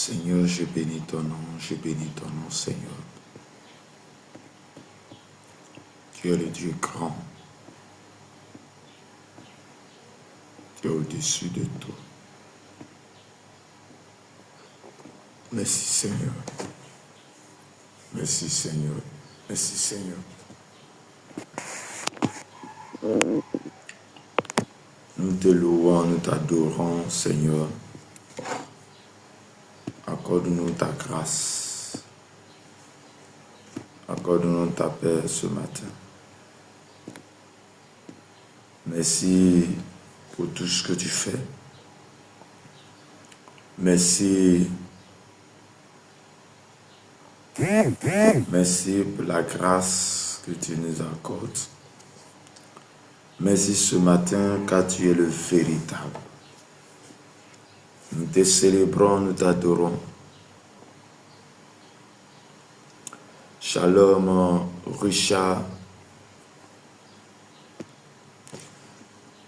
Seigneur, je bénis ton nom, Seigneur. Tu es le Dieu grand. Tu es au-dessus de tout. Merci, Seigneur. Merci, Seigneur. Merci, Seigneur. Nous te louons, nous t'adorons, Seigneur. Accorde-nous ta grâce. Accorde-nous ta paix ce matin. Merci pour tout ce que tu fais. Merci. Merci pour la grâce que tu nous accordes. Merci ce matin car tu es le véritable. Nous te célébrons, nous t'adorons. Shalom, Richard.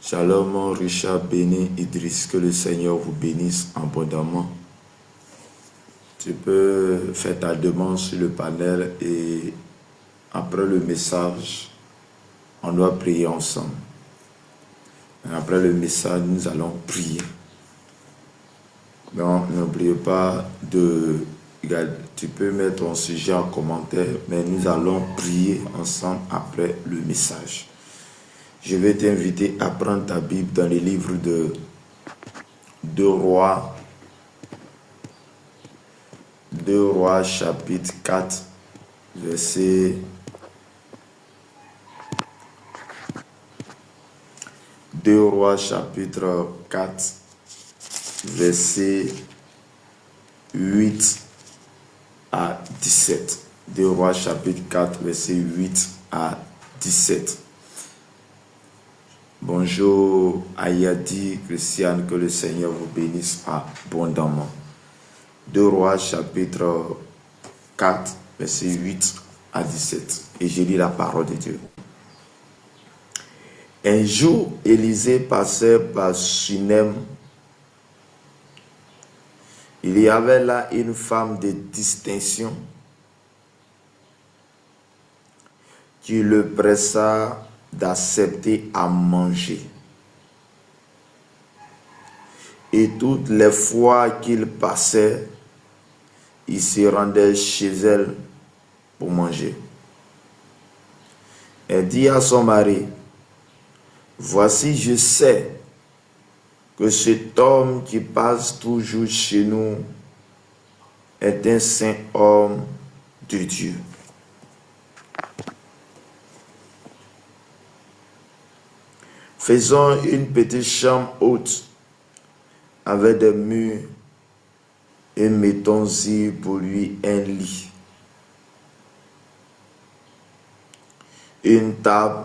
Shalom, Richard, béni Idriss, que le Seigneur vous bénisse abondamment. Tu peux faire ta demande sur le panel et après le message, on doit prier ensemble. Et après le message, nous allons prier. Donc, n'oubliez pas de... Tu peux mettre ton sujet en commentaire, mais nous allons prier ensemble après le message. Je vais t'inviter à prendre ta Bible dans les livres de 2 Rois. 2 Rois chapitre 4, verset 2 Rois chapitre 4, verset 8 à 17. 2 Rois chapitre 4, verset 8 à 17. Bonjour Ayadi, Christiane, que le Seigneur vous bénisse abondamment. 2 Rois chapitre 4, verset 8 à 17. Et je lis la parole de Dieu. Un jour, Élisée passait par Sunem. Il y avait là une femme de distinction qui le pressa d'accepter à manger. Et toutes les fois qu'il passait, il se rendait chez elle pour manger. Elle dit à son mari, « Voici, je sais que cet homme qui passe toujours chez nous est un saint homme de Dieu. Faisons une petite chambre haute avec des murs et mettons-y pour lui un lit, une table,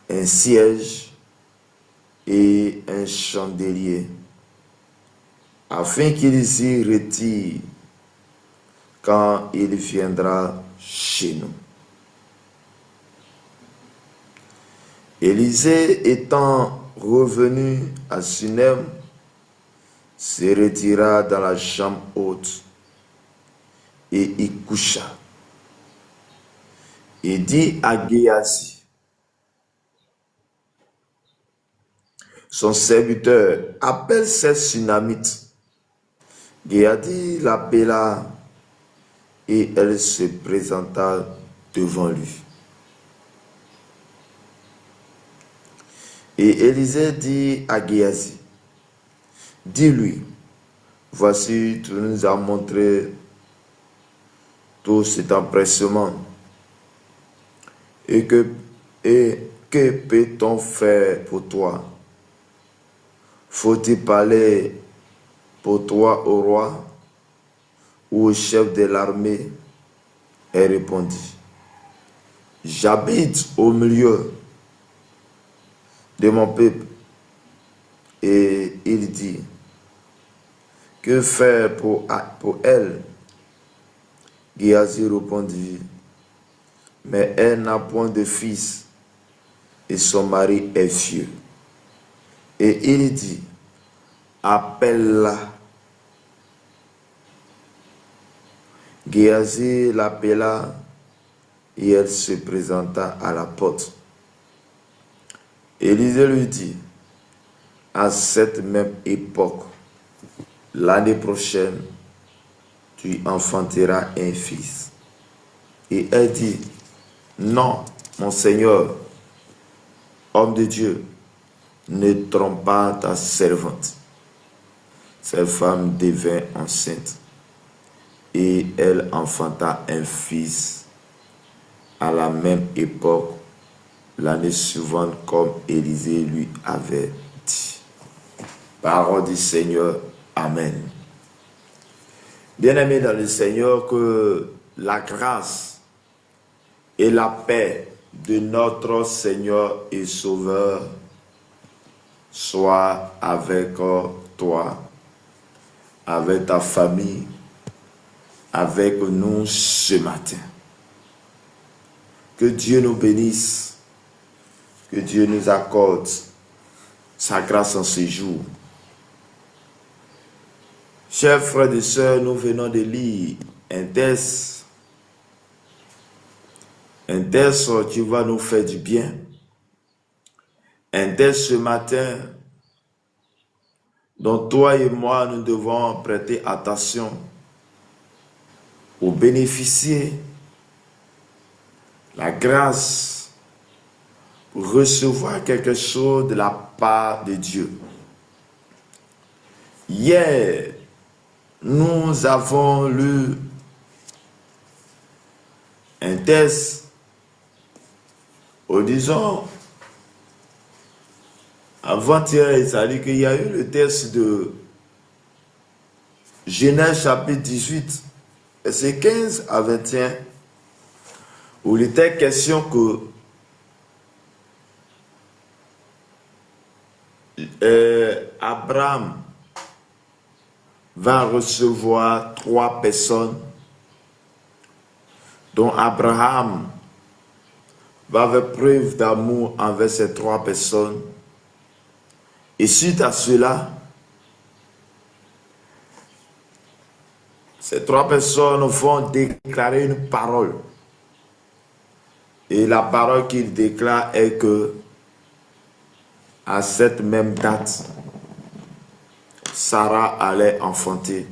un siège et un chandelier, afin qu'il s'y retire quand il viendra chez nous. » Élisée étant revenu à Sunem, se retira dans la chambre haute et y coucha. Et dit à Géasi, son serviteur, « Appelle cette Sunamite. » Géasi l'appela et elle se présenta devant lui. Et Élisée dit à Géasi, « Dis-lui, voici, tu nous as montré tout cet empressement. Et que peut-on faire pour toi? Faut-il parler pour toi au roi ou au chef de l'armée? » Elle répondit, « J'habite au milieu de mon peuple. » Et il dit, « Que faire pour elle? » Géasi répondit, « Mais elle n'a point de fils, et son mari est vieux. » Et il dit, « Appelle-la. » Géasi l'appela et elle se présenta à la porte. Élisée lui dit, à cette même époque, l'année prochaine, tu enfanteras un fils. Et elle dit, non, mon Seigneur, homme de Dieu, ne trompe pas ta servante. Cette femme devint enceinte et elle enfanta un fils à la même époque, l'année suivante, comme Élisée lui avait dit. Parole du Seigneur. Amen. Bien-aimés dans le Seigneur, que la grâce et la paix de notre Seigneur et Sauveur soient avec toi, avec ta famille, avec nous ce matin. Que Dieu nous bénisse, que Dieu nous accorde sa grâce en ce jour. Chers frères et sœurs, nous venons de lire un texte qui va nous faire du bien. Un texte ce matin dont toi et moi nous devons prêter attention pour bénéficier la grâce pour recevoir quelque chose de la part de Dieu. Hier, nous avons lu un texte, ou disons, avant-hier, c'est-à-dire qu'il y a eu le texte de Genèse chapitre 18, verset 15 à 21, où il était question que Abraham va recevoir 3 personnes dont Abraham va faire preuve d'amour envers ces 3 personnes. Et suite à cela, ces 3 personnes vont déclarer une parole. Et la parole qu'ils déclarent est que à cette même date, Sarah allait enfanter.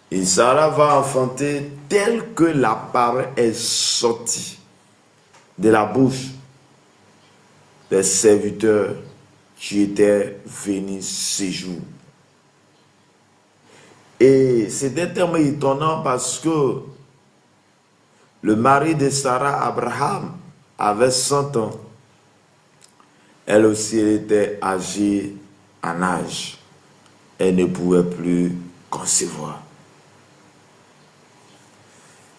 Et Sarah va enfanter tel que la parole est sortie de la bouche des serviteurs qui étaient venus ce jour. Et c'était tellement étonnant parce que le mari de Sarah, Abraham, avait 100 ans. Elle aussi était âgée en âge. Elle ne pouvait plus concevoir.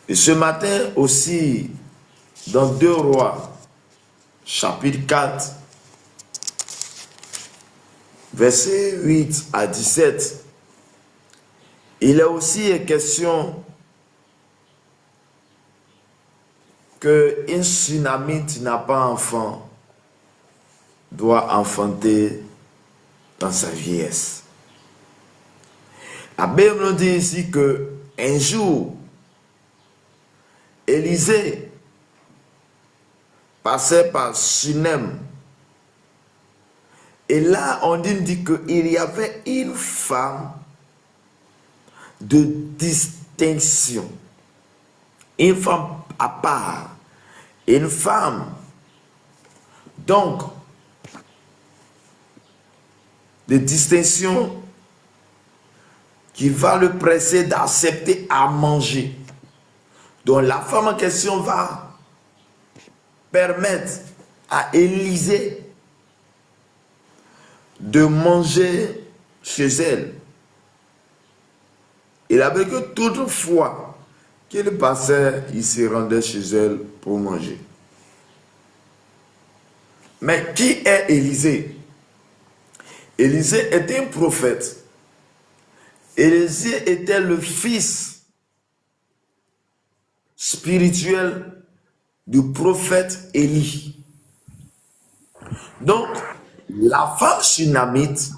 Et ce matin aussi, dans 2 Rois, chapitre 4, verset 8 à 17, il est aussi question qu'une Sunamite qui n'a pas enfant doit enfanter dans sa vieillesse. La Bible nous dit ici que un jour, Élisée passait par Sunem. Et là, on dit qu'il y avait une femme de distinction. Une femme à part. Une femme. Donc, de distinction qui va le presser d'accepter à manger. Donc la femme en question va permettre à Élisée de manger chez elle. Il avait que toute fois qu'il passait, il se rendait chez elle pour manger. Mais qui est Élisée? Élisée était un prophète. Élisée était le fils spirituel du prophète Élie. Donc, la femme sunamite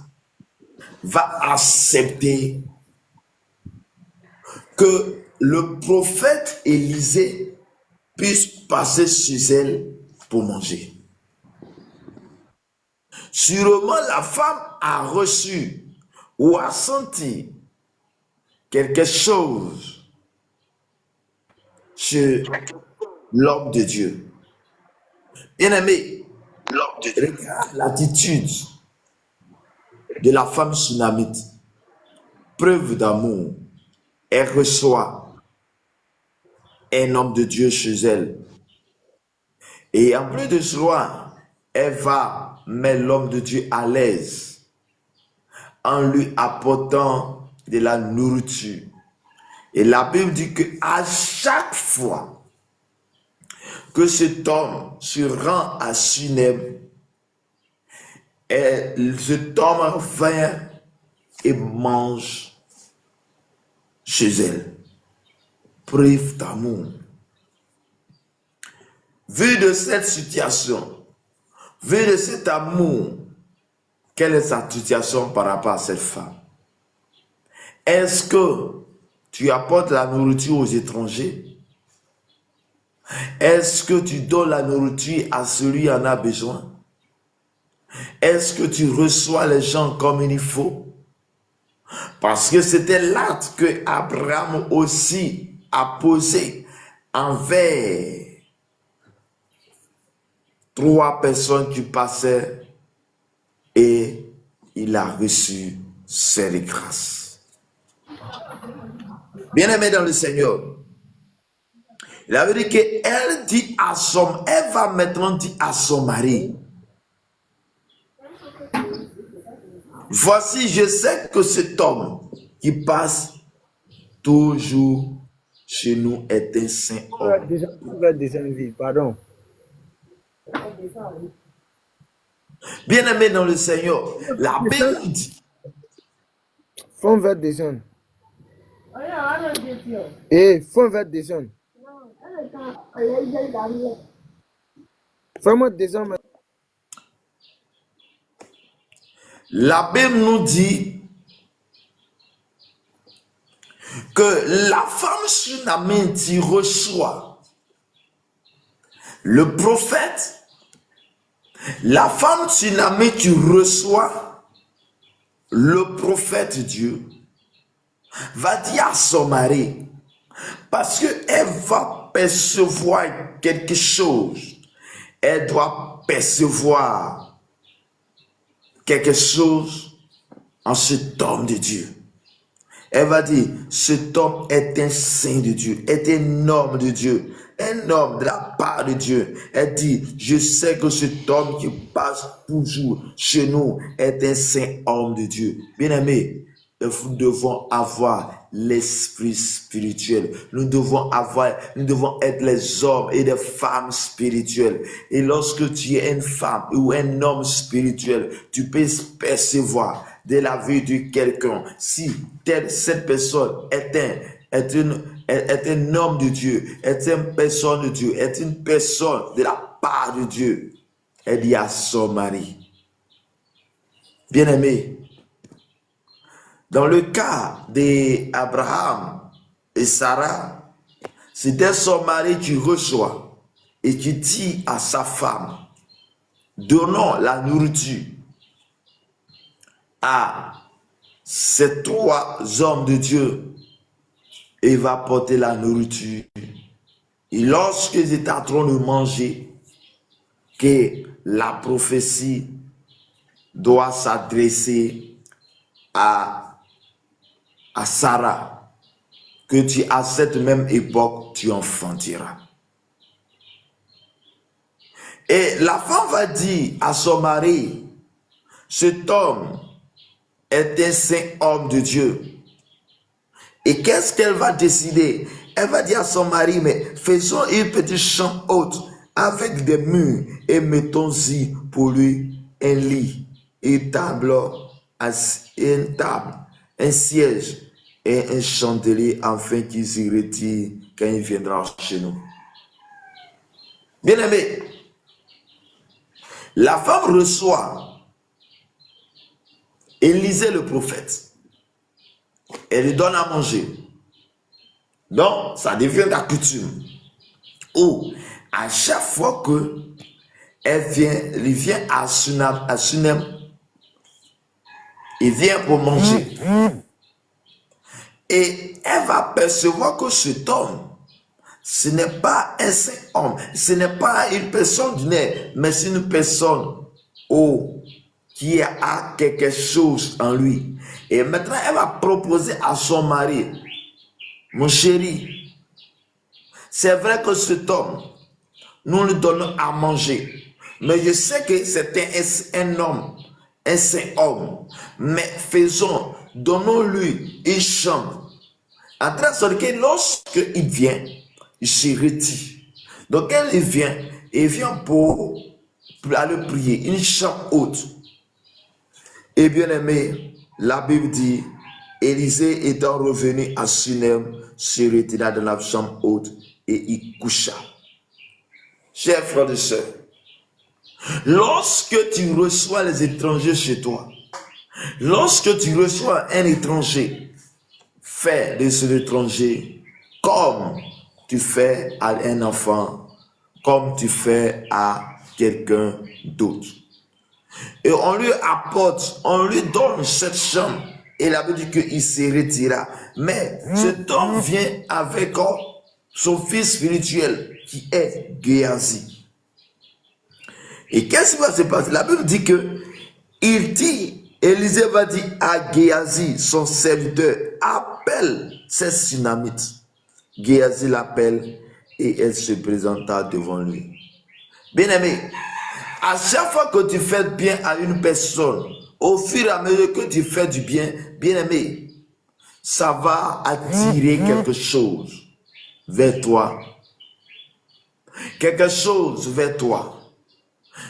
va accepter que le prophète Élisée puisse passer chez elle pour manger. Sûrement, la femme a reçu ou a senti quelque chose chez l'homme de Dieu. Bien-aimé, regarde l'attitude de la femme sunamite. Preuve d'amour. Elle reçoit un homme de Dieu chez elle. Et en plus de cela, elle va mettre l'homme de Dieu à l'aise en lui apportant de la nourriture. Et la Bible dit qu'à chaque fois que cet homme se rend à Sunem, cet homme vient et mange chez elle. Preuve d'amour. Vu de cette situation, vu de cet amour, quelle est sa situation par rapport à cette femme? Est-ce que tu apportes la nourriture aux étrangers? Est-ce que tu donnes la nourriture à celui qui en a besoin? Est-ce que tu reçois les gens comme il faut? Parce que c'était l'acte que Abraham aussi a posé envers 3 personnes qui passaient et il a reçu cette grâce. Bien-aimé dans le Seigneur, il avait dit qu'elle dit à elle va maintenant dire à son mari, voici, je sais que cet homme qui passe toujours chez nous est un saint homme. Pardon. Bien-aimé dans le Seigneur, la Bible dit. Fais un verre de jaune. Eh, fais un verre de jaune. Fais-moi des hommes. La Bible nous dit que la femme sunamite reçoit le prophète. La femme sunamite reçoit le prophète Dieu. Va dire à son mari, parce qu'elle va percevoir quelque chose. Elle doit percevoir quelque chose en cet homme de Dieu. Elle va dire, cet homme est un saint de Dieu, est un homme de Dieu, un homme de la part de Dieu. Elle dit, je sais que cet homme qui passe toujours chez nous est un saint homme de Dieu. Bien-aimé, nous devons avoir l'esprit spirituel. Nous devons être les hommes et les femmes spirituelles. Et lorsque tu es une femme ou un homme spirituel, tu peux percevoir de la vie de quelqu'un si cette personne est un homme de Dieu, est une personne de Dieu, est une personne de la part de Dieu. Elle dit à son mari, bien-aimé, dans le cas d'Abraham et Sarah, c'était son mari qui reçoit et qui dit à sa femme, donnons la nourriture à ces 3 hommes de Dieu et il va porter la nourriture. Et lorsqu'ils étaient en train de manger, que la prophétie doit s'adresser à Sarah, que tu à cette même époque, tu enfanteras. Et la femme va dire à son mari, cet homme est un saint homme de Dieu. Et qu'est-ce qu'elle va décider? Elle va dire à son mari, mais faisons une petite chambre haute avec des murs et mettons-y pour lui un lit, une table, un siège et un chandelier afin qu'il s'y retire quand il viendra chez nous. Bien-aimé, la femme reçoit Élisée le prophète. Elle lui donne à manger. Donc, ça devient la coutume. Ou, à chaque fois que il vient à Sunem, il vient pour manger. Et elle va percevoir que cet homme, ce n'est pas un saint homme, ce n'est pas une personne ordinaire, mais c'est une personne qui a quelque chose en lui. Et maintenant, elle va proposer à son mari, mon chéri, c'est vrai que cet homme, nous lui donnons à manger. Mais je sais que c'est un homme, un saint homme. Mais donnons-lui une chambre. En train de sorte que lorsqu'il vient, il se retire. Donc quand il vient pour aller prier, une chambre haute. Et bien aimé, la Bible dit, Élisée étant revenu à Sunem, se retira dans la chambre haute et y coucha. Chers frères et sœurs, lorsque tu reçois les étrangers chez toi, lorsque tu reçois un étranger, fais de cet étranger comme tu fais à un enfant, comme tu fais à quelqu'un d'autre. Et on lui apporte, on lui donne cette chambre. Et la Bible dit qu'il se retira. Mais cet homme vient avec son fils spirituel qui est Géasi. Et qu'est-ce qui va se passer? La Bible dit que Élisée va dire à Géasi, son serviteur, appelle ces Sunamites. Géasi l'appelle et elle se présenta devant lui. Bien-aimé, à chaque fois que tu fais bien à une personne, au fur et à mesure que tu fais du bien, bien-aimé, ça va attirer quelque chose vers toi. Quelque chose vers toi.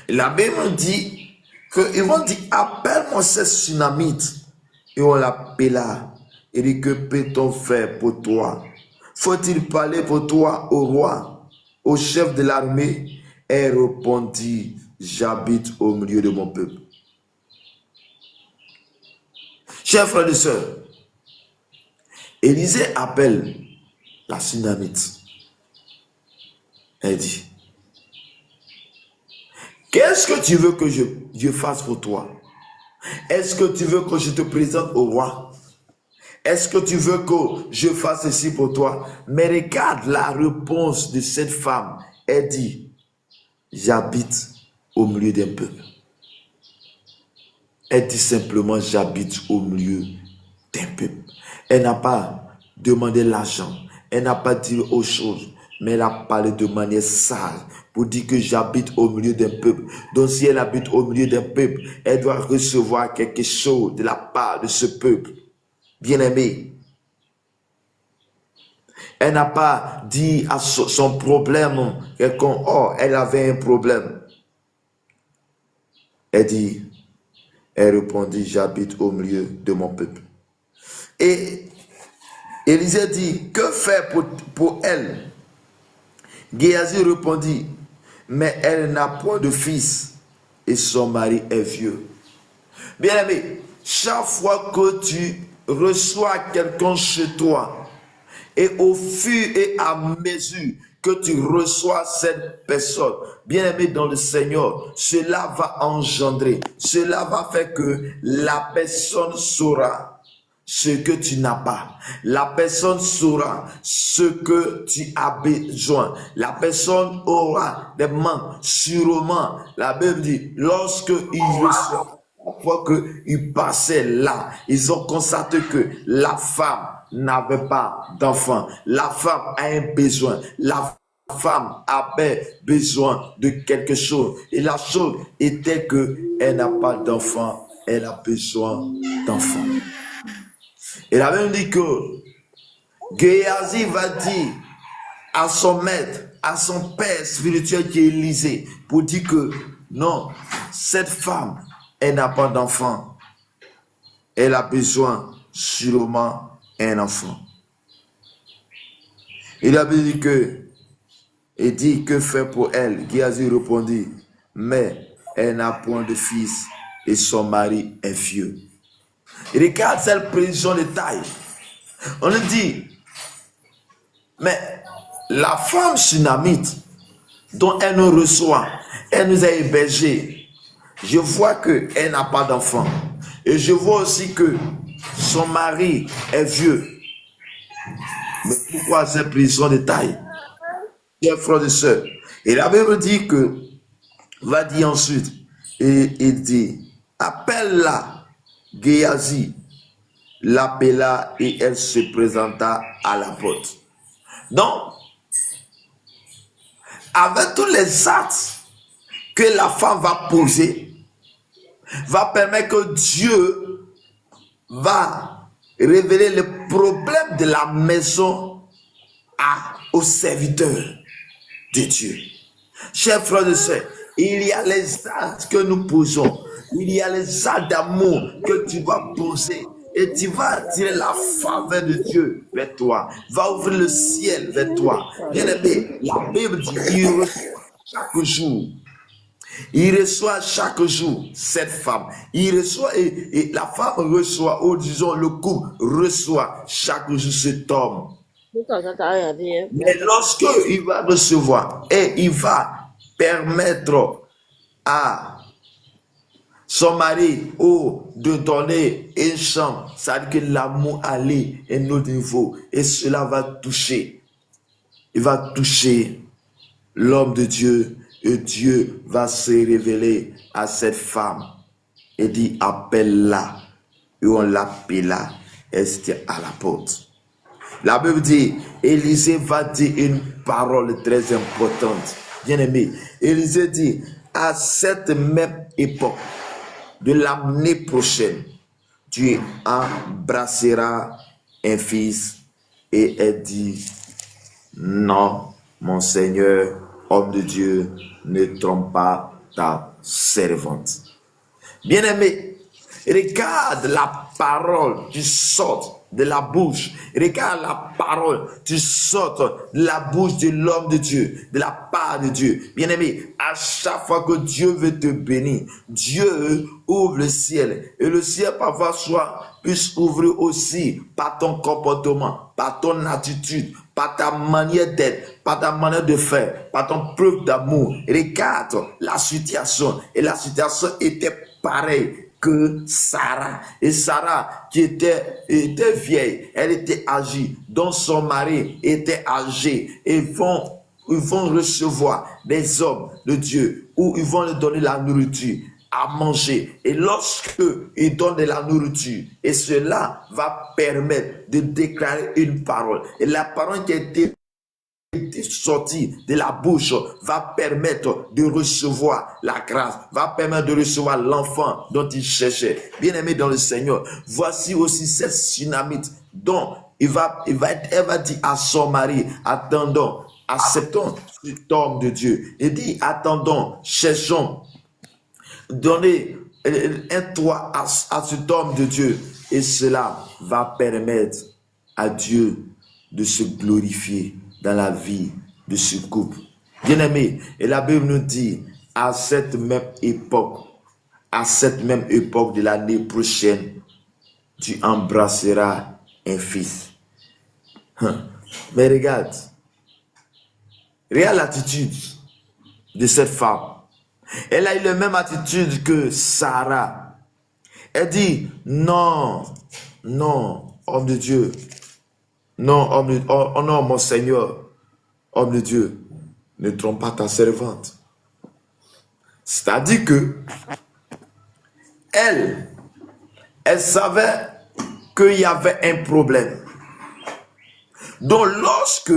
Et la Bible dit qu'ils vont dire, appelle-moi ces Sunamites. Et on l'appela. Il dit, que peut-on faire pour toi? Faut-il parler pour toi au roi, au chef de l'armée? Elle répondit, j'habite au milieu de mon peuple. Chers frères et sœurs, Élisée appelle la Sunamite. Elle dit, qu'est-ce que tu veux que je fasse pour toi? Est-ce que tu veux que je te présente au roi? Est-ce que tu veux que je fasse ceci pour toi? Mais regarde la réponse de cette femme. Elle dit, j'habite au milieu d'un peuple. Elle dit simplement, j'habite au milieu d'un peuple. Elle n'a pas demandé l'argent. Elle n'a pas dit autre chose. Mais elle a parlé de manière sage pour dire que j'habite au milieu d'un peuple. Donc si elle habite au milieu d'un peuple, elle doit recevoir quelque chose de la part de ce peuple. Bien-aimé. Elle n'a pas dit à son problème quelqu'un, oh, elle avait un problème. Elle répondit, j'habite au milieu de mon peuple. Et Élisée dit, que faire pour elle? Géasi répondit, mais elle n'a point de fils et son mari est vieux. Bien-aimé, chaque fois que tu reçois quelqu'un chez toi, et au fur et à mesure que tu reçois cette personne, bien-aimé dans le Seigneur, cela va engendrer, cela va faire que la personne saura ce que tu n'as pas. La personne saura ce que tu as besoin. La personne aura des manques. Sûrement, la Bible dit, lorsque ils reçoivent, la fois qu'ils passaient là, ils ont constaté que la femme n'avait pas d'enfant. La femme a un besoin. La femme avait besoin de quelque chose. Et la chose était qu'elle n'a pas d'enfant. Elle a besoin d'enfant. Et la Bible dit que Géasi va dire à son maître, à son père spirituel qui est Élisée, pour dire que non, cette femme, elle n'a pas d'enfant. Elle a besoin sûrement d'un enfant. Et la Bible dit que faire pour elle? Géasi répondit, mais elle n'a point de fils et son mari est vieux. Et regarde cette précision de taille. On lui dit, Mais la femme sunamite dont elle nous reçoit, elle nous a hébergés. Je vois qu'elle n'a pas d'enfant. Et je vois aussi que son mari est vieux. Mais pourquoi ces prisons de taille? Chers frères et sœurs. Et la Bible dit que, va dire ensuite, et il dit, appelle-la, Géasi l'appela et elle se présenta à la porte. Donc, avec tous les actes que la femme va poser, va permettre que Dieu va révéler le problème de la maison aux serviteurs de Dieu. Chers frères et sœurs, il y a les actes que nous posons, il y a les actes d'amour que tu vas poser et tu vas attirer la faveur de Dieu vers toi, va ouvrir le ciel vers toi. Bien aimé, la Bible dit il reçoit chaque jour. Il reçoit chaque jour cette femme. Il reçoit et la femme reçoit, ou disons le couple reçoit chaque jour cet homme. Mais lorsque il va recevoir et il va permettre à son mari de donner une chambre, ça veut dire que l'amour allait à un autre niveau et cela va toucher. Il va toucher l'homme de Dieu et Dieu va se révéler à cette femme et dit appelle-la et on l'appela, elle était à la porte. La Bible dit, Élisée va dire une parole très importante. Bien aimé, Élisée dit, à cette même époque de l'année prochaine, tu embrasseras un fils. Et elle dit, non, mon Seigneur, homme de Dieu, ne trompe pas ta servante. Bien aimé, regarde la parole qui sort de la bouche. Regarde la parole qui sort de la bouche de l'homme de Dieu, de la part de Dieu. Bien aimé, à chaque fois que Dieu veut te bénir, Dieu ouvre le ciel. Et le ciel parfois puisse ouvrir aussi par ton comportement, par ton attitude, par ta manière d'être, par ta manière de faire, par ton preuve d'amour. Regarde la situation. Et la situation était pareille que Sarah. Et Sarah qui était vieille, elle était âgée, dont son mari était âgé. Et ils vont recevoir des hommes de Dieu où ils vont leur donner la nourriture à manger. Et lorsque ils donnent de la nourriture, et cela va permettre de déclarer une parole. Et la parole qui a été sortie de la bouche va permettre de recevoir la grâce, va permettre de recevoir l'enfant dont il cherchait. Bien aimé dans le Seigneur, voici aussi cette Sunamite dont elle va dire à son mari, attendons, acceptons cet homme de Dieu. Il dit, attendons, cherchons, donnez un toit à cet homme de Dieu. Et cela va permettre à Dieu de se glorifier dans la vie de ce couple. Bien-aimé, et la Bible nous dit, à cette même époque de l'année prochaine, tu embrasseras un fils. Mais regarde l'attitude de cette femme. Elle a eu la même attitude que Sarah. Elle dit, non, homme de Dieu. Non, non, mon Seigneur, homme de Dieu, ne trompe pas ta servante. C'est-à-dire que elle savait qu'il y avait un problème. Donc lorsque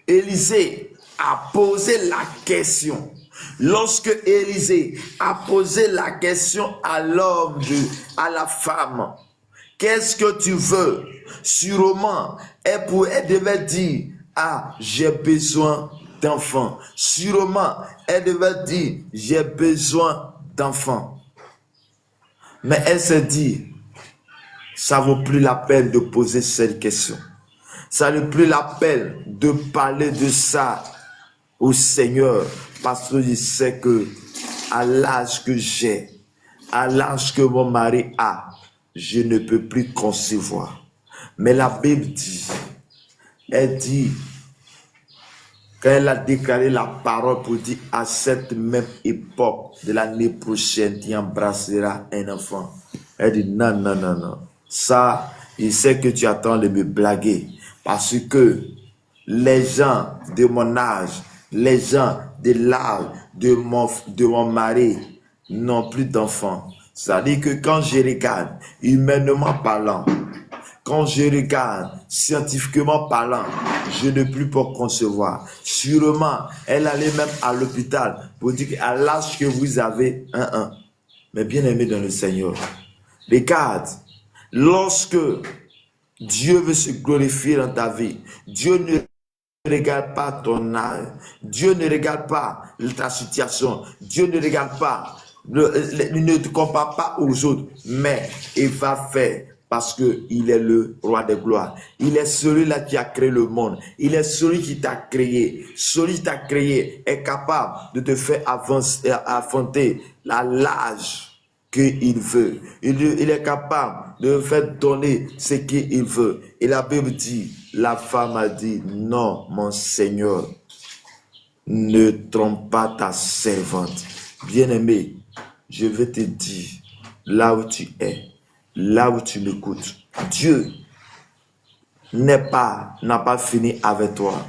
Élisée a posé la question, lorsque Élisée a posé la question à la femme, qu'est-ce que tu veux? Sûrement, elle devait dire, j'ai besoin d'enfants. Sûrement, elle devait dire, j'ai besoin d'enfants. Mais elle s'est dit, ça ne vaut plus la peine de poser cette question. Ça ne vaut plus la peine de parler de ça au Seigneur, parce que je sais que à l'âge que j'ai, à l'âge que mon mari a, je ne peux plus concevoir. Mais la Bible dit, elle dit, quand elle a déclaré la parole pour dire à cette même époque de l'année prochaine, tu embrasseras un enfant. Elle dit non, non, non, non. Ça, il sait que tu attends de me blaguer. Parce que les gens de mon âge, les gens de l'âge de mon mari n'ont plus d'enfants. C'est-à-dire que quand je regarde, humainement parlant, quand je regarde, scientifiquement parlant, je ne peux pas concevoir. Sûrement, elle allait même à l'hôpital pour dire qu'à l'âge que vous avez, mais bien aimé dans le Seigneur, regarde, lorsque Dieu veut se glorifier dans ta vie, Dieu ne regarde pas ton âge, Dieu ne regarde pas ta situation, Dieu ne regarde pas, ne te compare pas aux autres, mais il va faire. Parce qu'il est le roi des gloires. Il est celui-là qui a créé le monde. Il est celui qui t'a créé. Celui qui t'a créé est capable de te faire affronter l'âge qu'il veut. Il est capable de faire donner ce qu'il veut. Et la Bible dit, la femme a dit, non, mon Seigneur, ne trompe pas ta servante. Bien-aimé, je vais te dire, là où tu es, là où tu m'écoutes, Dieu n'a pas fini avec toi.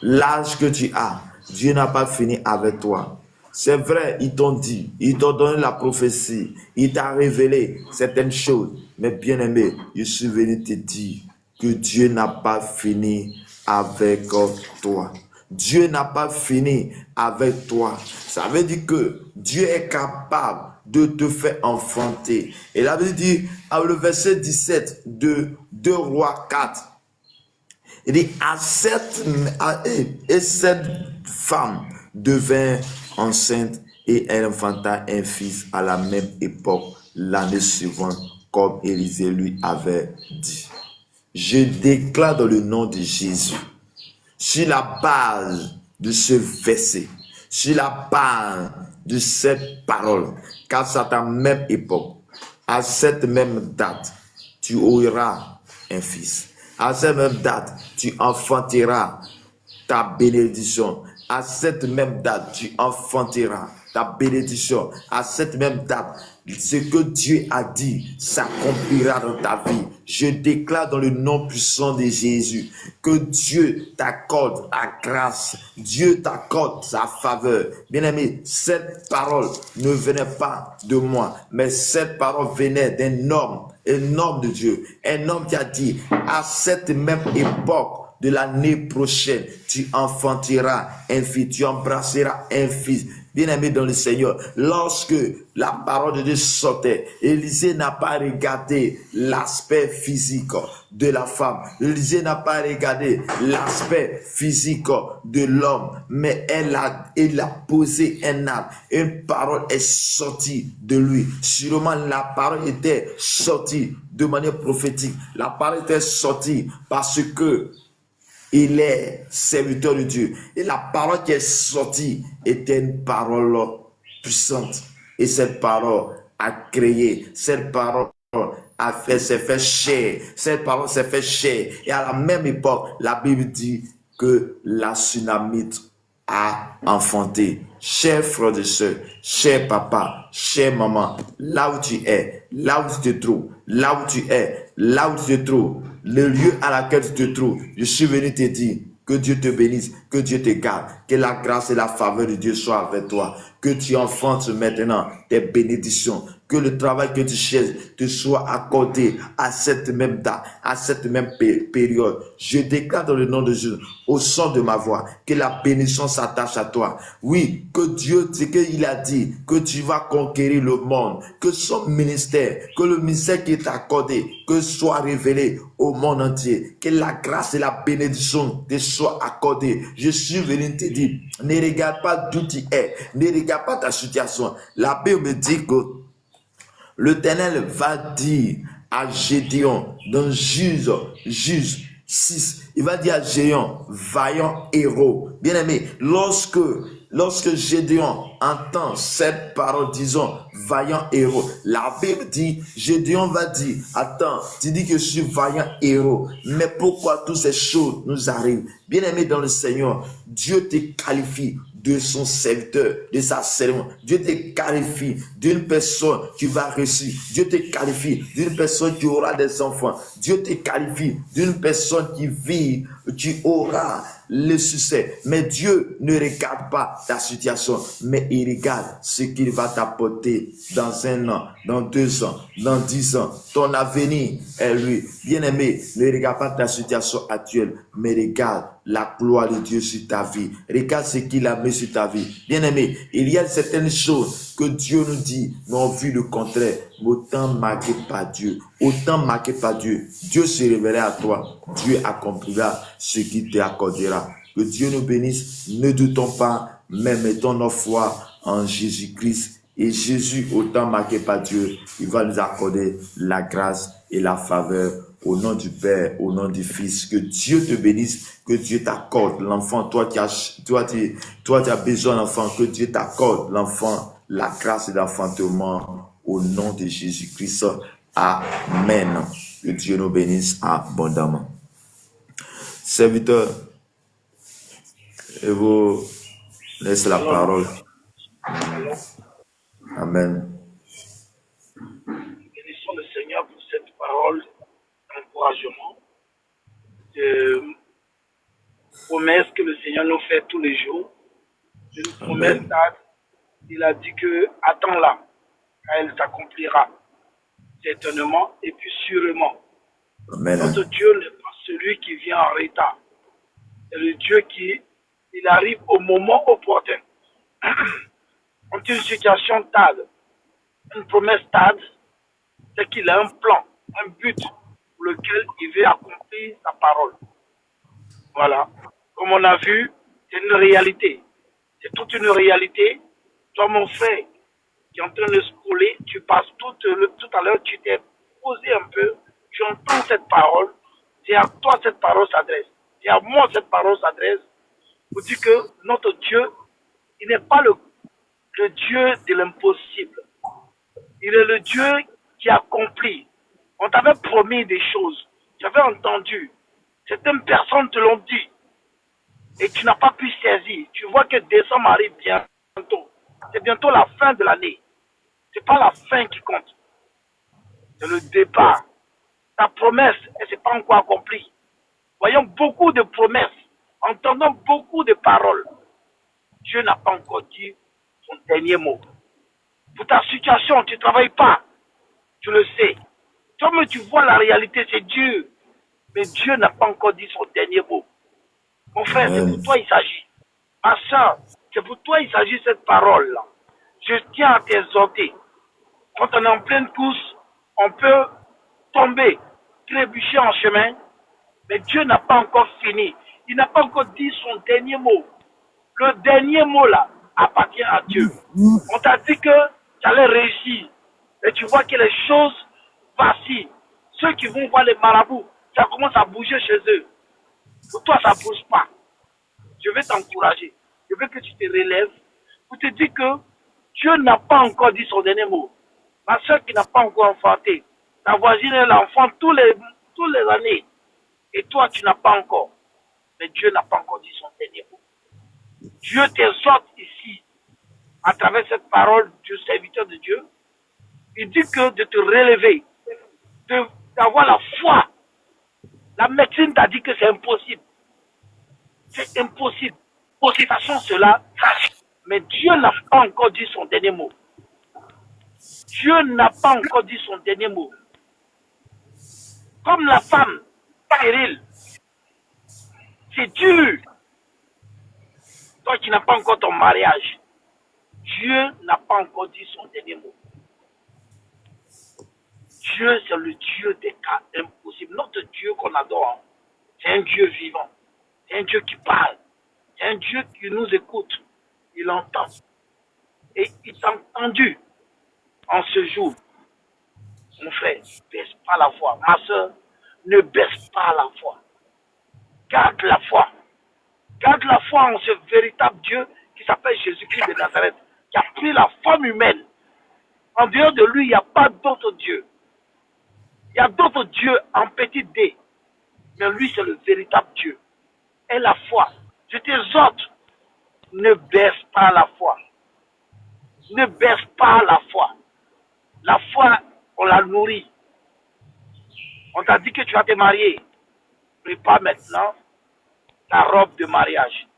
L'âge que tu as, Dieu n'a pas fini avec toi. C'est vrai, ils t'ont dit, ils t'ont donné la prophétie, il t'a révélé certaines choses. Mais bien aimé, je suis venu te dire que Dieu n'a pas fini avec toi. Dieu n'a pas fini avec toi. Ça veut dire que Dieu est capable de te faire enfanter. Et là, il dit, le verset 17 de 2 Rois 4, il dit, et cette femme devint enceinte et elle enfanta un fils à la même époque, l'année suivante, comme Élisée lui avait dit. Je déclare dans le nom de Jésus, sur la base de ce verset, sur la base de cette parole, car à ta même époque, à cette même date, tu auras un fils. À cette même date, tu enfanteras ta bénédiction. À cette même date, tu enfanteras ta bénédiction. À cette même date, ce que Dieu a dit s'accomplira dans ta vie. Je déclare dans le nom puissant de Jésus que Dieu t'accorde la grâce. Dieu t'accorde sa faveur. Bien-aimé, cette parole ne venait pas de moi, mais cette parole venait d'un homme de Dieu. Un homme qui a dit, à cette même époque de l'année prochaine, tu enfanteras un fils, tu embrasseras un fils. Bien-aimé dans le Seigneur, lorsque la parole de Dieu sortait, Élisée n'a pas regardé l'aspect physique de la femme. Élisée n'a pas regardé l'aspect physique de l'homme, mais il a posé un acte. Une parole est sortie de lui. Sûrement, la parole était sortie de manière prophétique. La parole était sortie parce que il est serviteur de Dieu. Et la parole qui est sortie était une parole puissante. Et cette parole a créé, cette parole s'est fait chair. Cette parole s'est fait chair. Et à la même époque, la Bible dit que la Sunamite a enfanté. Cher frère et soeur, cher papa, cher maman, là où tu es, là où tu te trouves, là où tu es, là où tu te trouves, le lieu à laquelle tu te trouves, je suis venu te dire que Dieu te bénisse, que Dieu te garde, que la grâce et la faveur de Dieu soient avec toi, que tu enfantes maintenant tes bénédictions, que le travail que tu cherches te soit accordé à cette même date, à cette même période. Je déclare dans le nom de Jésus, au son de ma voix, que la bénédiction s'attache à toi. Oui, que Dieu, c'est qu'il a dit que tu vas conquérir le monde, que son ministère, que le ministère qui est accordé, que soit révélé au monde entier, que la grâce et la bénédiction te soient accordées. Je suis venu te dire, ne regarde pas d'où tu es, ne regarde pas ta situation. La Bible me dit que l'Éternel va dire à Gédéon dans Juge 6, il va dire à Gédéon, vaillant héros. Bien-aimé, lorsque Gédéon entend cette parole, disons, vaillant héros, la Bible dit, Gédéon va dire, attends, tu dis que je suis vaillant héros, mais pourquoi toutes ces choses nous arrivent? Bien-aimé dans le Seigneur, Dieu te qualifie de son serviteur, de sa servante. Dieu te qualifie d'une personne qui va réussir. Dieu te qualifie d'une personne qui aura des enfants. Dieu te qualifie d'une personne qui vit, qui aura le succès. Mais Dieu ne regarde pas ta situation, mais il regarde ce qu'il va t'apporter dans 1 an, dans 2 ans, dans 10 ans. Ton avenir est lui. Bien-aimé, ne regarde pas ta situation actuelle, mais regarde la gloire de Dieu sur ta vie. Regarde ce qu'il a mis sur ta vie. Bien-aimé, il y a certaines choses que Dieu nous dit, mais on vit le contraire. Mais autant marqué par Dieu, Dieu se révélera à toi. Dieu accomplira ce qu'il te accordera. Que Dieu nous bénisse. Ne doutons pas, mais mettons nos foi en Jésus-Christ. Et Jésus, autant marqué par Dieu, il va nous accorder la grâce et la faveur. Au nom du Père, au nom du Fils, que Dieu te bénisse, que Dieu t'accorde l'enfant. Toi tu as besoin d'enfant, que Dieu t'accorde l'enfant, la grâce et l'enfantement. Au nom de Jésus-Christ. Amen. Que Dieu nous bénisse abondamment. Serviteur, je vous laisse la parole. Amen. Bénissons le Seigneur pour cette parole d'encouragement, de promesse que le Seigneur nous fait tous les jours. Une promesse, il a dit que attends-la, car elle s'accomplira certainement et puis sûrement. Amen. Notre Dieu n'est pas celui qui vient en retard. C'est le Dieu qui il arrive au moment opportun. Quand une situation tarde, une promesse tarde, c'est qu'il a un plan, un but pour lequel il veut accomplir sa parole. Voilà. Comme on a vu, c'est une réalité. C'est toute une réalité. Toi, mon frère, qui est en train de scroller, tu passes tout à l'heure, tu t'es posé un peu, tu entends cette parole, c'est à toi cette parole s'adresse. C'est à moi cette parole s'adresse pour dire que notre Dieu, il n'est pas le Dieu de l'impossible. Il est le Dieu qui accomplit. On t'avait promis des choses. Tu avais entendu. Certaines personnes te l'ont dit. Et tu n'as pas pu saisir. Tu vois que décembre arrive bientôt. C'est bientôt la fin de l'année. C'est pas la fin qui compte. C'est le départ. Ta promesse, elle s'est pas encore accomplie. Voyons beaucoup de promesses. Entendons beaucoup de paroles. Dieu n'a pas encore dit son dernier mot. Pour ta situation, tu ne travailles pas. Tu le sais. Toi-même, tu vois la réalité, c'est Dieu. Mais Dieu n'a pas encore dit son dernier mot. Mon frère, c'est pour toi il s'agit. Ma soeur, c'est pour toi il s'agit cette parole-là. Je tiens à t'exhorter. Quand on est en pleine course, on peut tomber, trébucher en chemin, mais Dieu n'a pas encore fini. Il n'a pas encore dit son dernier mot. Le dernier mot là appartient à Dieu. On t'a dit que tu allais réussir. Et tu vois que les choses vacillent. Ceux qui vont voir les marabouts, ça commence à bouger chez eux. Pour toi, ça ne bouge pas. Je vais t'encourager. Je veux que tu te relèves pour te dire que Dieu n'a pas encore dit son dernier mot. Ma soeur qui n'a pas encore enfanté, ta voisine elle enfante tous les années. Et toi, tu n'as pas encore. Mais Dieu n'a pas encore dit son dernier mot. Dieu t'exhorte ici, à travers cette parole du serviteur de Dieu. Il dit que de te relever, d'avoir la foi. La médecine t'a dit que c'est impossible. C'est impossible. Pour cette façon, cela, mais Dieu n'a pas encore dit son dernier mot. Dieu n'a pas encore dit son dernier mot. Comme la femme stérile, c'est dur. Toi qui n'as pas encore ton mariage, Dieu n'a pas encore dit son dernier mot. Dieu, c'est le Dieu des cas impossibles. Notre Dieu qu'on adore, c'est un Dieu vivant. C'est un Dieu qui parle. C'est un Dieu qui nous écoute. Il entend. Et il t'a entendu en ce jour. Mon frère, ne baisse pas la foi. Ma soeur, ne baisse pas la foi. garde la foi. Garde la foi en ce véritable Dieu qui s'appelle Jésus-Christ de Nazareth, qui a pris la forme humaine. En dehors de lui, il n'y a pas d'autre Dieu. Il y a d'autres dieux en petit d, mais lui, c'est le véritable Dieu. Et la foi. Je t'exhorte, ne baisse pas la foi. Ne baisse pas la foi. La foi, on la nourrit. On t'a dit que tu vas te marier. Prépare maintenant ta robe de mariage.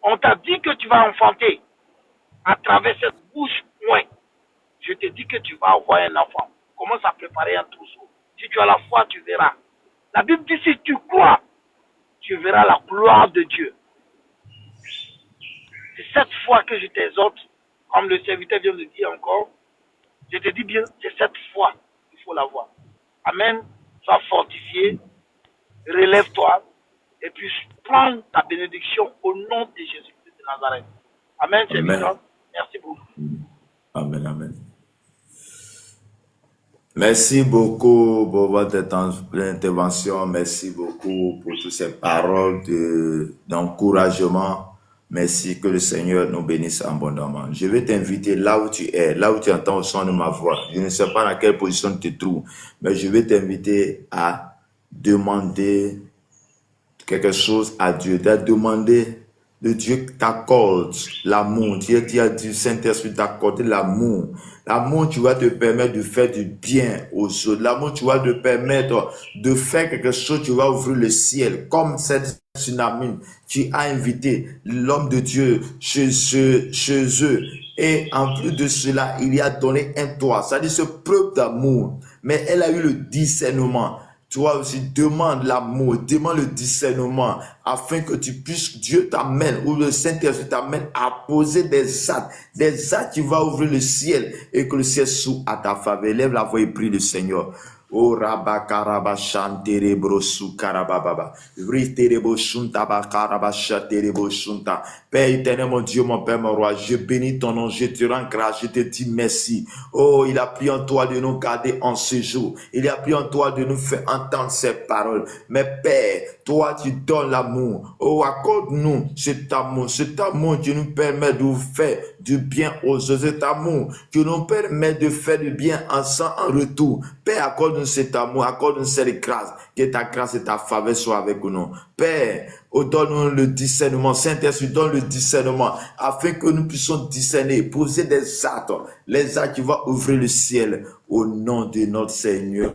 On t'a dit que tu vas enfanter à travers cette bouche point. Je te dis que tu vas avoir un enfant. Commence à préparer un trousseau. Si tu as la foi, tu verras. La Bible dit si tu crois, tu verras la gloire de Dieu. C'est cette foi que je t'exhorte, comme le serviteur vient de dire encore. Je te dis bien, c'est cette foi qu'il faut l'avoir. Amen. Sois fortifié, relève-toi, et puis prends ta bénédiction au nom de Jésus-Christ de Nazareth. Amen, serviteur. Merci beaucoup. Amen, amen. Merci beaucoup pour votre intervention. Merci beaucoup pour toutes ces paroles d'encouragement. Merci, que le Seigneur nous bénisse abondamment. Je vais t'inviter là où tu es, là où tu entends le son de ma voix. Je ne sais pas dans quelle position tu te trouves, mais je vais t'inviter à demander quelque chose à Dieu, de demander de Dieu t'accorde l'amour. Dieu a dit, Saint-Esprit t'accorder l'amour. L'amour, tu vas te permettre de faire du bien aux autres. L'amour, tu vas te permettre de faire quelque chose, tu vas ouvrir le ciel. Comme cette tsunami, tu as invité l'homme de Dieu chez eux. Et en plus de cela, il y a donné un toit. C'est-à-dire ce preuve d'amour. Mais elle a eu le discernement. Toi aussi, demande l'amour, demande le discernement, afin que tu puisses, Dieu t'amène, ou le Saint-Esprit t'amène à poser des actes qui vont ouvrir le ciel, et que le ciel s'ouvre à ta faveur. Lève la voix et prie le Seigneur. Oh rabakaraba shanterebo sukarababa. Riterebo shuntaba karaba shaterebo shunta. Père éternel, mon Dieu, mon Père, mon roi, je bénis ton nom, je te rends grâce, je te dis merci. Oh, il a pris en toi de nous garder en ce jour. Il a pris en toi de nous faire entendre ces paroles. Mais Père, toi, tu donnes l'amour. Oh, accorde-nous cet amour qui nous permet de faire du bien aux autres, cet amour qui nous permet de faire du bien ensemble en retour. Père, accorde-nous cet amour, accorde-nous cette grâce, que ta grâce et ta faveur soient avec nous. Père, donne-nous le discernement. Saint-Esprit, donne le discernement afin que nous puissions discerner, poser des actes, les actes qui vont ouvrir le ciel au nom de notre Seigneur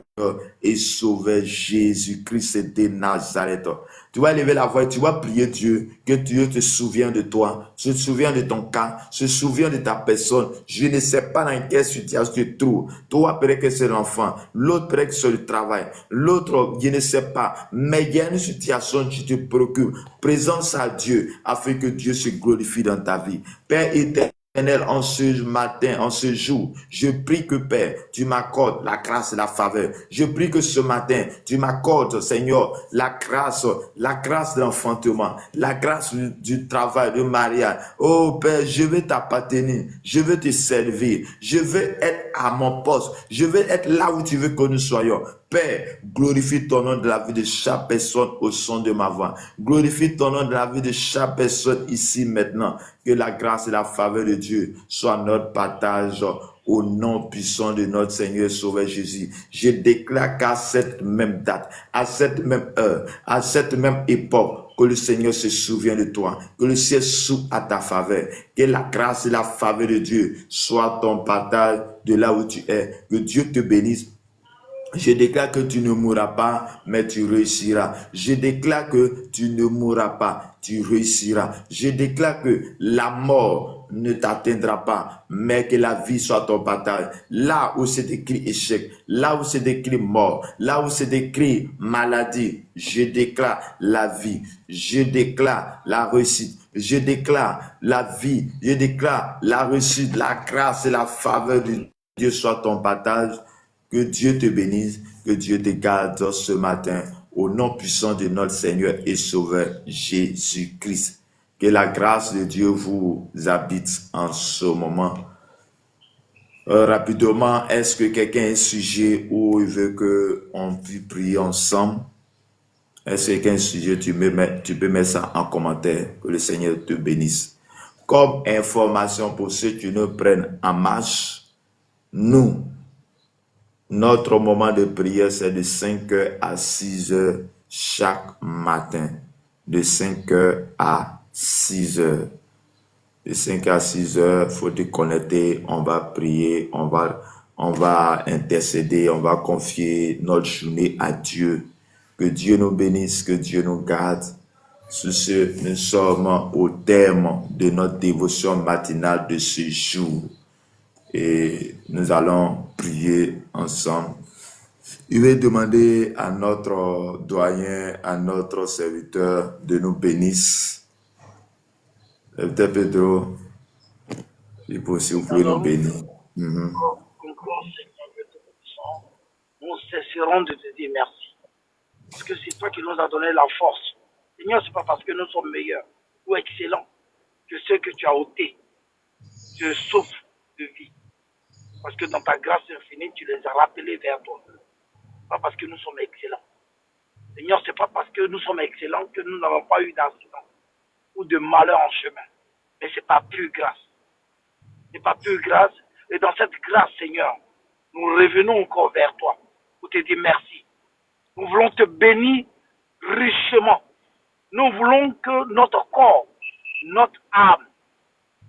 et Sauveur Jésus-Christ de Nazareth. Tu vas lever la voix et tu vas prier Dieu, que Dieu te souvienne de toi, se souvient de ton cas, se souvient de ta personne. Je ne sais pas dans quelle situation tu te trouves. Toi, peut-être que c'est l'enfant, l'autre peut-être que c'est le travail, l'autre, je ne sais pas. Mais il y a une situation qui te préoccupe. Présence à Dieu afin que Dieu se glorifie dans ta vie. Père éternel, en ce matin, en ce jour, je prie que Père, tu m'accordes la grâce et la faveur. Je prie que ce matin, tu m'accordes, Seigneur, la grâce de l'enfantement, la grâce du travail, du mariage. Oh Père, je vais t'appartenir, je vais te servir, je vais être à mon poste, je vais être là où tu veux que nous soyons. Père, glorifie ton nom de la vie de chaque personne au son de ma voix. Glorifie ton nom de la vie de chaque personne ici maintenant. Que la grâce et la faveur de Dieu soient notre partage au nom puissant de notre Seigneur et Sauveur Jésus. Je déclare qu'à cette même date, à cette même heure, à cette même époque, que le Seigneur se souvient de toi, que le ciel s'ouvre à ta faveur, que la grâce et la faveur de Dieu soient ton partage de là où tu es. Que Dieu te bénisse. Je déclare que tu ne mourras pas, mais tu réussiras. Je déclare que tu ne mourras pas, tu réussiras. Je déclare que la mort ne t'atteindra pas, mais que la vie soit ton partage. Là où c'est écrit échec, là où c'est écrit mort, là où c'est écrit maladie, je déclare la vie, je déclare la réussite. Je déclare la vie, je déclare la réussite, la grâce et la faveur de Dieu soit ton partage. Que Dieu te bénisse, que Dieu te garde ce matin au nom puissant de notre Seigneur et Sauveur Jésus-Christ. Que la grâce de Dieu vous habite en ce moment. Rapidement, est-ce que quelqu'un a un sujet où il veut qu'on puisse prier ensemble? Est-ce qu'un sujet, tu peux mettre ça en commentaire, que le Seigneur te bénisse. Comme information pour ceux qui nous prennent en marche, nous, notre moment de prière, c'est de 5h à 6h chaque matin. De 5h à 6h. De 5 à 6 heures, il faut te connecter, on va prier, on va intercéder, on va confier notre journée à Dieu. Que Dieu nous bénisse, que Dieu nous garde. Sur ce, nous sommes au terme de notre dévotion matinale de ce jour. Et nous allons prier ensemble. Je vais demander à notre doyen, à notre serviteur de nous bénir. Pedro, si vous pouvez nous bénir. Nous cesserons de te dire merci. Parce que c'est toi qui nous as donné la force. Seigneur, ce n'est pas parce que nous sommes meilleurs ou excellents que ceux que tu as ôtés te souffle de vie. Parce que dans ta grâce infinie, tu les as rappelés vers toi. Pas parce que nous sommes excellents. Seigneur, ce n'est pas parce que nous sommes excellents que nous n'avons pas eu d'accident ou de malheur en chemin. Mais c'est par pure grâce. C'est par pure grâce. Et dans cette grâce, Seigneur, nous revenons encore vers toi pour te dire merci. Nous voulons te bénir richement. Nous voulons que notre corps, notre âme,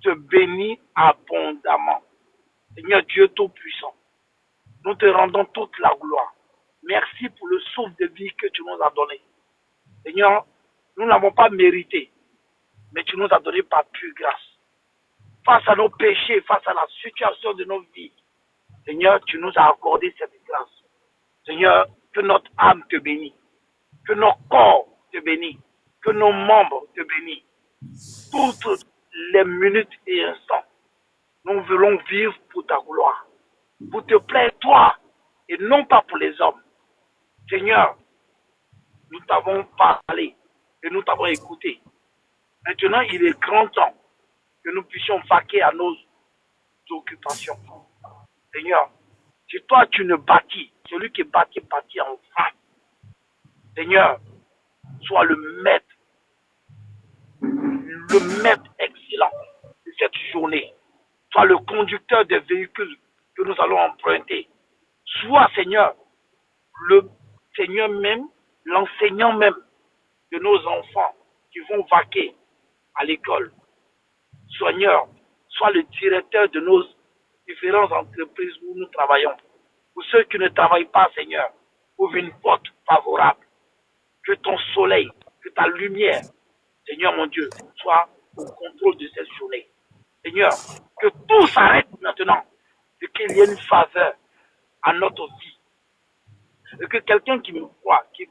te bénisse abondamment. Seigneur Dieu Tout-Puissant, nous te rendons toute la gloire. Merci pour le souffle de vie que tu nous as donné. Seigneur, nous n'avons pas mérité, mais tu nous as donné par pure grâce. Face à nos péchés, face à la situation de nos vies, Seigneur, tu nous as accordé cette grâce. Seigneur, que notre âme te bénisse, que nos corps te bénissent, que nos membres te bénissent. Toutes les minutes et instants, nous voulons vivre pour ta gloire, pour te plaire toi, et non pas pour les hommes. Seigneur, nous t'avons parlé et nous t'avons écouté. Maintenant, il est grand temps que nous puissions vaquer à nos occupations. Seigneur, si toi tu ne bâtis, celui qui bâtit en vain. Seigneur, sois le maître excellent de cette journée. Sois le conducteur des véhicules que nous allons emprunter. Sois, Seigneur, le Seigneur même, l'enseignant même de nos enfants qui vont vaquer à l'école. Seigneur, sois le directeur de nos différentes entreprises où nous travaillons. Pour ceux qui ne travaillent pas, Seigneur, ouvre une porte favorable. Que ton soleil, que ta lumière, Seigneur mon Dieu, soit au contrôle de cette journée. Seigneur, que tout s'arrête maintenant et qu'il y ait une faveur à notre vie. Et que quelqu'un qui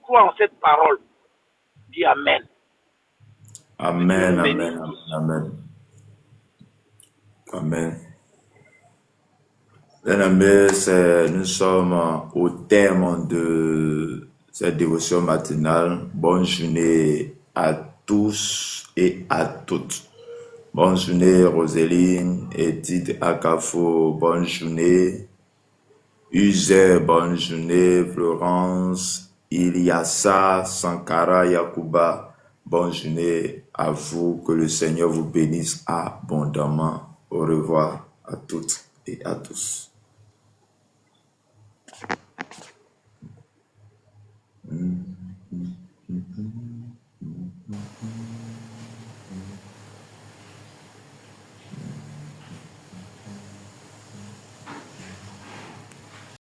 croit en cette parole, dit Amen. Amen, amen, amen. Amen. Bien-aimés, nous sommes au terme de cette dévotion matinale. Bonne journée à tous et à toutes. Bonne journée Roseline, Edith Akafo, bonne journée. Uzer, bonne journée. Florence, Ilyassa, Sankara, Yakuba, bonne journée à vous. Que le Seigneur vous bénisse abondamment. Au revoir à toutes et à tous.